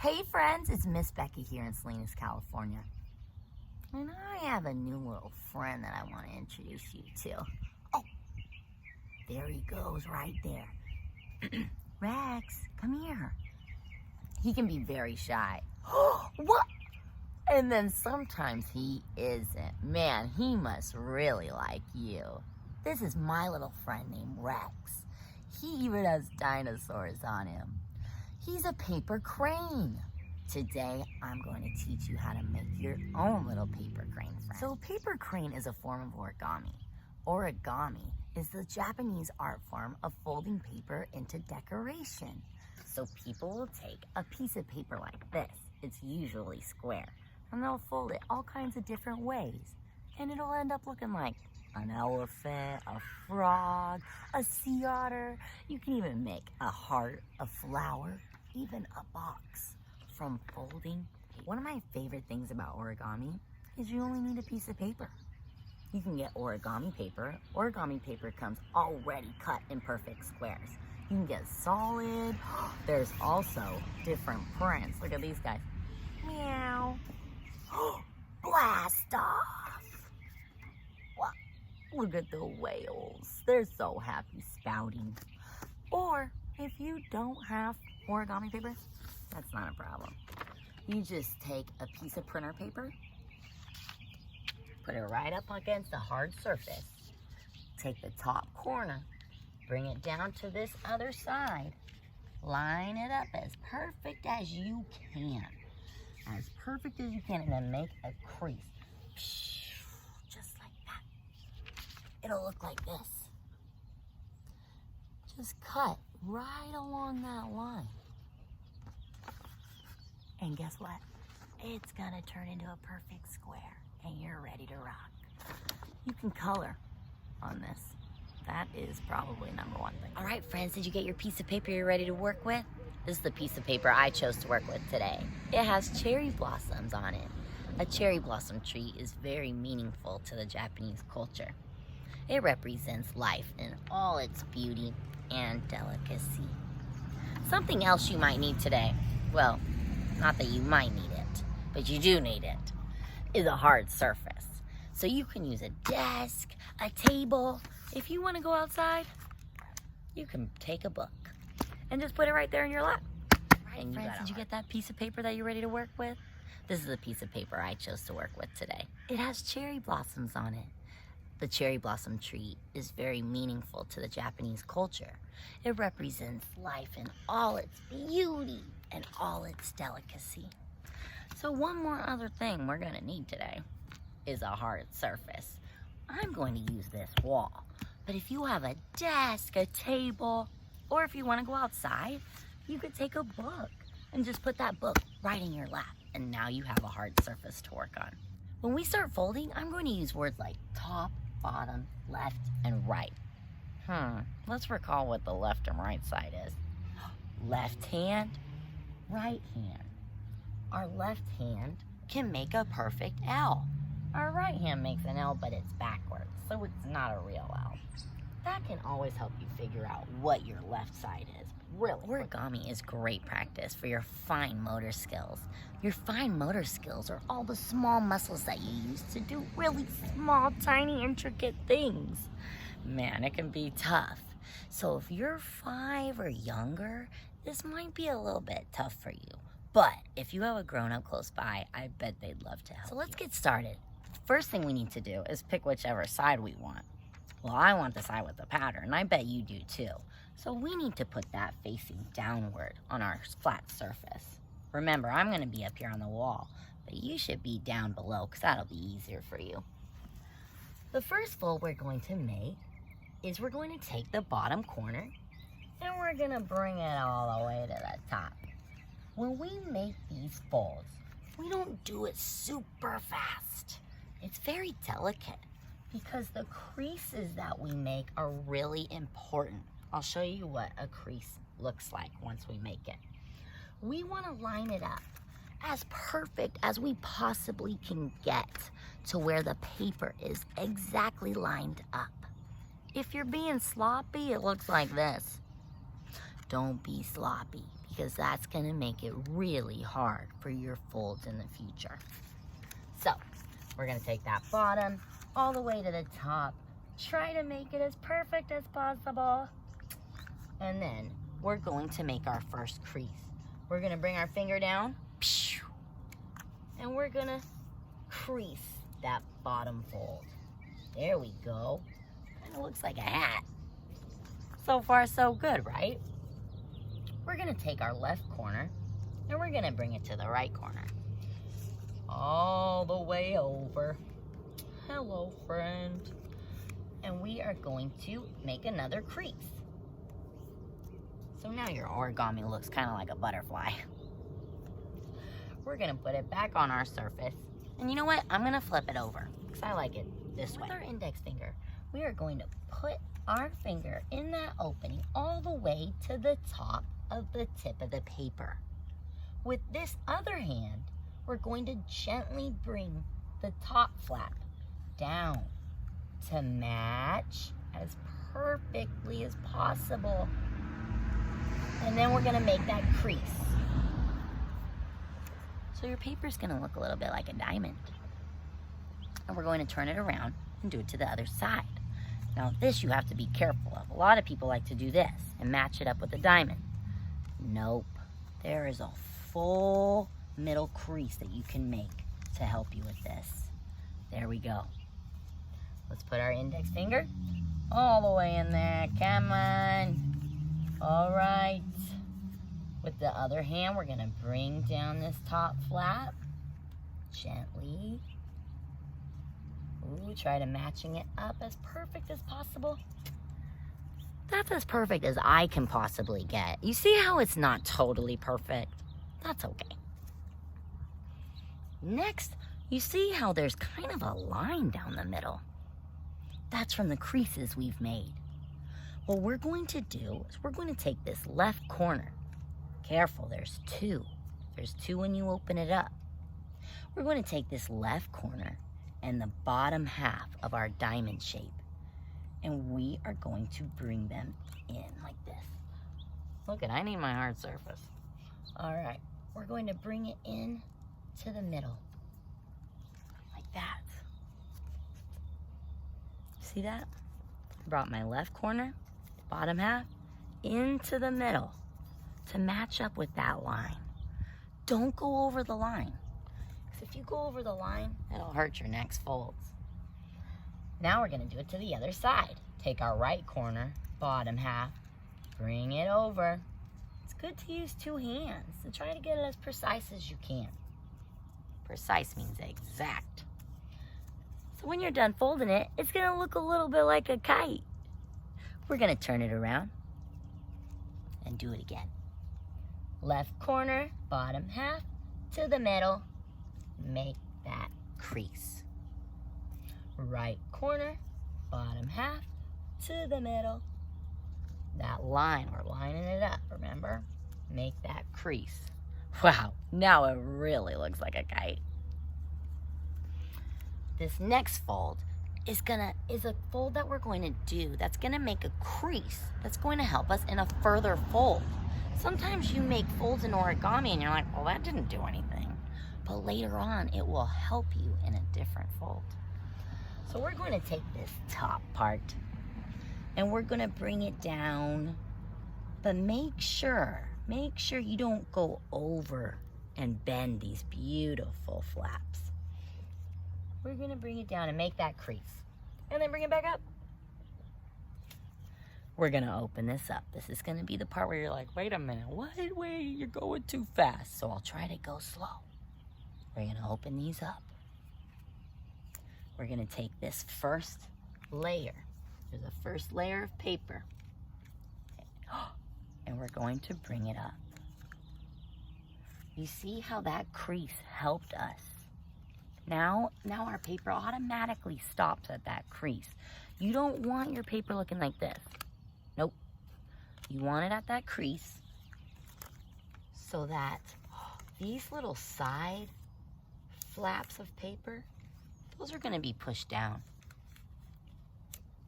Hey friends, it's Ms Becca here in Salinas, California. And I have a new little friend that I want to introduce you to. Oh, there he goes right there. Rex, come here. He can be very shy. What? And then sometimes he isn't. Man, he must really like you. This is my little friend named Rex. He even has dinosaurs on him. He's a paper crane. Today, I'm going to teach you how to make your own little paper crane friend. So a paper crane is a form of origami. Origami is the Japanese art form of folding paper into decoration. So people will take a piece of paper like this. It's usually square. And they'll fold it all kinds of different ways. And it'll end up looking like an elephant, a frog, a sea otter. You can even make a heart, a flower, even a box from folding paper. One of my favorite things about origami is you only need a piece of paper. You can get origami paper. Origami paper comes already cut in perfect squares. You can get solid. There's also different prints. Look at these guys. Meow. Blast off. Wow. Look at the whales. They're so happy spouting. Or if you don't have origami paper, that's not a problem. You just take a piece of printer paper, put it right up against a hard surface, take the top corner, bring it down to this other side, line it up as perfect as you can. As perfect as you can, and then make a crease. Just like that. It'll look like this. Just cut right along that line. And guess what? It's gonna turn into a perfect square, and you're ready to rock. You can color on this. That is probably number one thing. All right, friends, did you get your piece of paper you're ready to work with? This is the piece of paper I chose to work with today. It has cherry blossoms on it. A cherry blossom tree is very meaningful to the Japanese culture. It represents life in all its beauty and delicacy. Something else you might need today, well, not that you might need it, but you do need it, is a hard surface. So you can use a desk, a table. If you want to go outside, you can take a book and just put it right there in your lap. Right, friends, did you get that piece of paper that you're ready to work with? This is the piece of paper I chose to work with today. It has cherry blossoms on it. The cherry blossom tree is very meaningful to the Japanese culture. It represents life in all its beauty and all its delicacy. So one more other thing we're gonna need today is a hard surface. I'm going to use this wall, but if you have a desk, a table, or if you want to go outside, you could take a book and just put that book right in your lap, and now you have a hard surface to work on. When we start folding, I'm going to use words like top, bottom, left, and right. Let's recall what the left and right side is. Left hand, right hand. Our left hand can make a perfect L. Our right hand makes an L, but it's backwards, so it's not a real L. That can always help you figure out what your left side is. Really, origami is great practice for your fine motor skills. Your fine motor skills are all the small muscles that you use to do really small, tiny, intricate things. Man, it can be tough. So if you're 5 or younger, this might be a little bit tough for you. But if you have a grown-up close by, I bet they'd love to help you. So let's get started. First thing we need to do is pick whichever side we want. Well, I want the side with the pattern, and I bet you do too. So we need to put that facing downward on our flat surface. Remember, I'm gonna be up here on the wall, but you should be down below because that'll be easier for you. The first fold we're going to make is we're going to take the bottom corner and we're gonna bring it all the way to the top. When we make these folds, we don't do it super fast. It's very delicate because the creases that we make are really important. I'll show you what a crease looks like once we make it. We want to line it up as perfect as we possibly can get to where the paper is exactly lined up. If you're being sloppy, it looks like this. Don't be sloppy because that's gonna make it really hard for your folds in the future. So we're gonna take that bottom all the way to the top. Try to make it as perfect as possible. And then we're going to make our first crease. We're gonna bring our finger down, and we're gonna crease that bottom fold. There we go. Kind of looks like a hat. So far, so good, right? We're gonna take our left corner and we're gonna bring it to the right corner. All the way over. Hello, friend. And we are going to make another crease. So now your origami looks kind of like a butterfly. We're gonna put it back on our surface. And you know what? I'm gonna flip it over because I like it this way. With our index finger, we are going to put our finger in that opening all the way to the top of the tip of the paper. With this other hand, we're going to gently bring the top flap down to match as perfectly as possible. And then we're gonna make that crease. So your paper's gonna look a little bit like a diamond. And we're going to turn it around and do it to the other side. Now this you have to be careful of. A lot of people like to do this and match it up with a diamond. Nope, there is a full middle crease that you can make to help you with this. There we go. Let's put our index finger all the way in there, come on. All right. With the other hand, we're gonna bring down this top flap gently. Ooh, try to matching it up as perfect as possible. That's as perfect as I can possibly get. You see how it's not totally perfect? That's okay. Next, you see how there's kind of a line down the middle. That's from the creases we've made. What we're going to do is we're going to take this left corner. Careful, there's two. There's two when you open it up. We're going to take this left corner and the bottom half of our diamond shape, and we are going to bring them in like this. Look I need my hard surface. All right, we're going to bring it in to the middle, like that. See that? I brought my left corner, bottom half, into the middle to match up with that line. Don't go over the line. Because if you go over the line, it'll hurt your next folds. Now we're gonna do it to the other side. Take our right corner, bottom half, bring it over. It's good to use two hands to try to get it as precise as you can. Precise means exact. So when you're done folding it, it's gonna look a little bit like a kite. We're gonna turn it around and do it again. Left corner, bottom half, to the middle. Make that crease. Right corner, bottom half, to the middle. That line, we're lining it up, remember? Make that crease. Wow, now it really looks like a kite. This next fold is a fold that we're going to do that's gonna make a crease that's going to help us in a further fold. Sometimes you make folds in origami and you're like, well, that didn't do anything. But later on, it will help you in a different fold. So we're going to take this top part and we're gonna bring it down, but make sure you don't go over and bend these beautiful flaps. We're gonna bring it down and make that crease and then bring it back up. We're gonna open this up. This is gonna be the part where you're like, wait a minute, wait, you're going too fast. So I'll try to go slow. We're gonna open these up. We're gonna take this first layer. There's a first layer of paper. And we're going to bring it up. You see how that crease helped us? Now our paper automatically stops at that crease. You don't want your paper looking like this. Nope. You want it at that crease so that these little side flaps of paper, those are gonna be pushed down.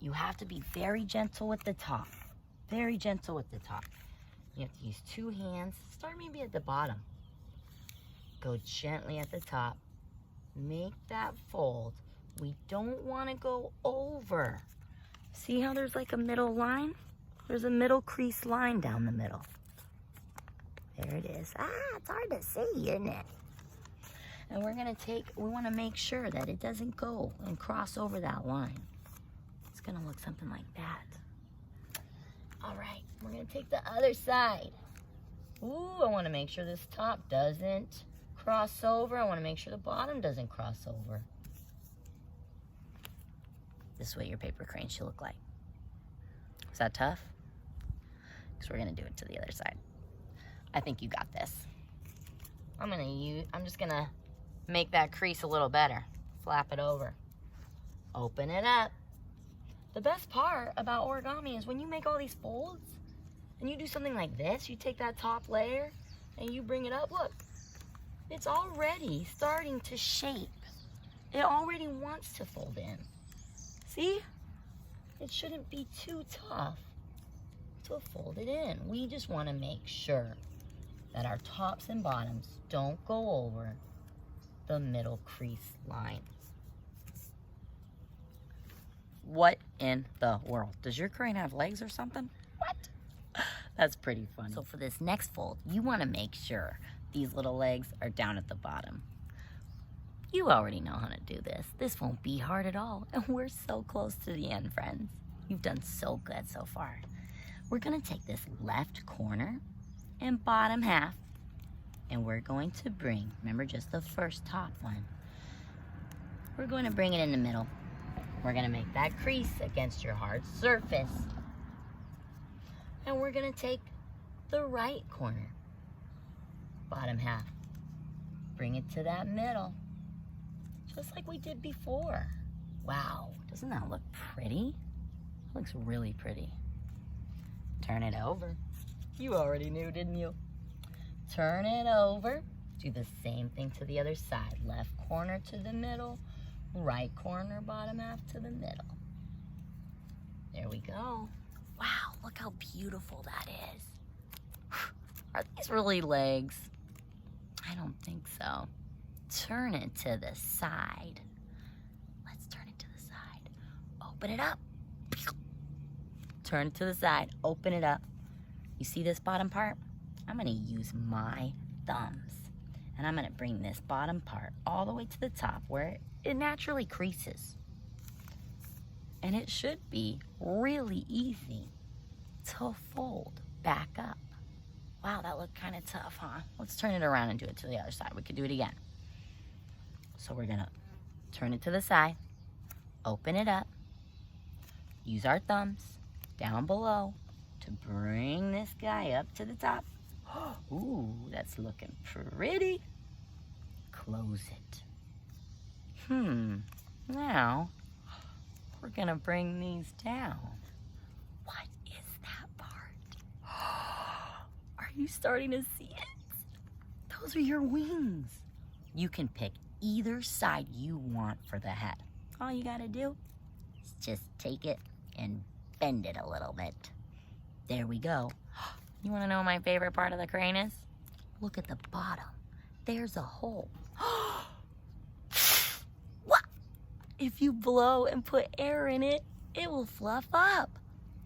You have to be very gentle with the top. Very gentle with the top. You have to use 2 hands. Start maybe at the bottom. Go gently at the top. Make that fold. We don't want to go over. See how there's like a middle line? There's a middle crease line down the middle. There it is. It's hard to see, isn't it? And we want to make sure that it doesn't go and cross over that line. It's going to look something like that. All right, we're going to take the other side. Ooh, I want to make sure this top doesn't cross over. I want to make sure the bottom doesn't cross over. This is what your paper crane should look like. Is that tough? Because we're going to do it to the other side. I think you got this. I'm just going to make that crease a little better. Flap it over. Open it up. The best part about origami is when you make all these folds and you do something like this, you take that top layer and you bring it up. Look, it's already starting to shape. It already wants to fold in. See? It shouldn't be too tough to fold it in. We just want to make sure that our tops and bottoms don't go over the middle crease line. What in the world? Does your crane have legs or something? What? That's pretty funny. So for this next fold, you want to make sure these little legs are down at the bottom. You already know how to do this. This won't be hard at all. And we're so close to the end, friends. You've done so good so far. We're going to take this left corner and bottom half, and we're going to bring, remember just the first top one, we're going to bring it in the middle. We're going to make that crease against your hard surface. And we're going to take the right corner, bottom half, bring it to that middle, just like we did before. Wow, doesn't that look pretty? It looks really pretty. Turn it over. You already knew, didn't you? Turn it over. Do the same thing to the other side. Left corner to the middle, right corner, bottom half to the middle. There we go. Wow, look how beautiful that is. Are these really legs? I don't think so. Turn it to the side. Let's turn it to the side. Open it up. Turn it to the side. Open it up. You see this bottom part? I'm going to use my thumbs. And I'm going to bring this bottom part all the way to the top where it naturally creases. And it should be really easy to fold back up. Wow, that looked kind of tough, huh? Let's turn it around and do it to the other side. We could do it again. So we're going to turn it to the side, open it up, use our thumbs down below to bring this guy up to the top. Ooh, that's looking pretty. Close it. Now, we're going to bring these down. What is that part? Are you starting to see it? Those are your wings. You can pick either side you want for the head. All you got to do is just take it and bend it a little bit. There we go. You want to know what my favorite part of the crane is? Look at the bottom. There's a hole. What? If you blow and put air in it, it will fluff up.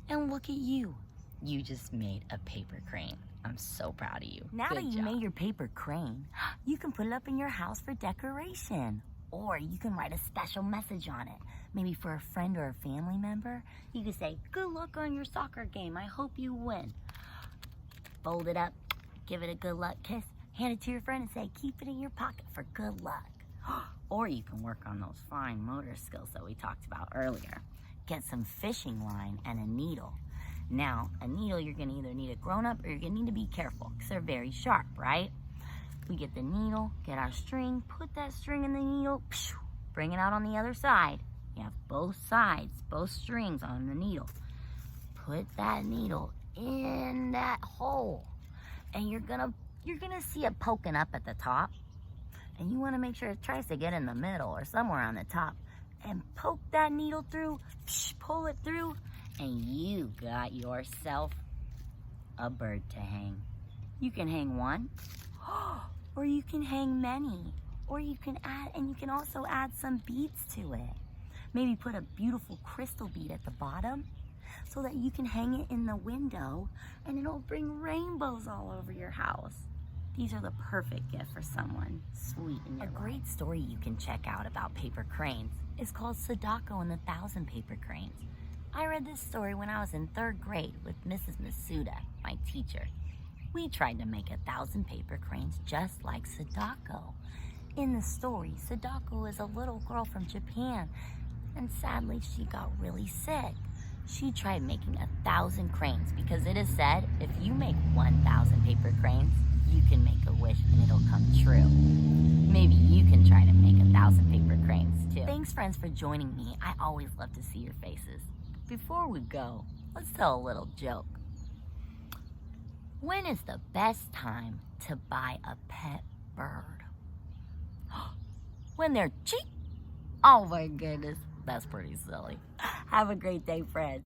And look at you. You just made a paper crane. I'm so proud of you. Now that you made your paper crane, you can put it up in your house for decoration. Or you can write a special message on it. Maybe for a friend or a family member. You can say, "Good luck on your soccer game. I hope you win." Fold it up, give it a good luck kiss, hand it to your friend and say, "Keep it in your pocket for good luck." Or you can work on those fine motor skills that we talked about earlier. Get some fishing line and a needle. Now, a needle, you're going to either need a grown-up or you're going to need to be careful because they're very sharp, right? We get the needle, get our string, put that string in the needle, bring it out on the other side. You have both sides, both strings on the needle. Put that needle in that hole, and you're gonna see it poking up at the top, and you want to make sure it tries to get in the middle or somewhere on the top, and poke that needle through, pull it through, and you got yourself a bird to hang. You can hang one, or you can hang many, or you can also add some beads to it. Maybe put a beautiful crystal bead at the bottom so that you can hang it in the window and it'll bring rainbows all over your house. These are the perfect gift for someone sweet in your life. A great story you can check out about paper cranes is called Sadako and the 1,000 Paper Cranes. I read this story when I was in 3rd grade with Mrs. Masuda, my teacher. We tried to make 1,000 paper cranes just like Sadako. In the story, Sadako is a little girl from Japan, and sadly she got really sick. She tried making 1,000 cranes because it is said if you make 1,000 paper cranes, you can make a wish and it'll come true. Maybe you can try to make 1,000 paper cranes too. Thanks friends for joining me. I always love to see your faces. Before we go, let's tell a little joke. When is the best time to buy a pet bird? When they're cheap? Oh my goodness, that's pretty silly. Have a great day, friends.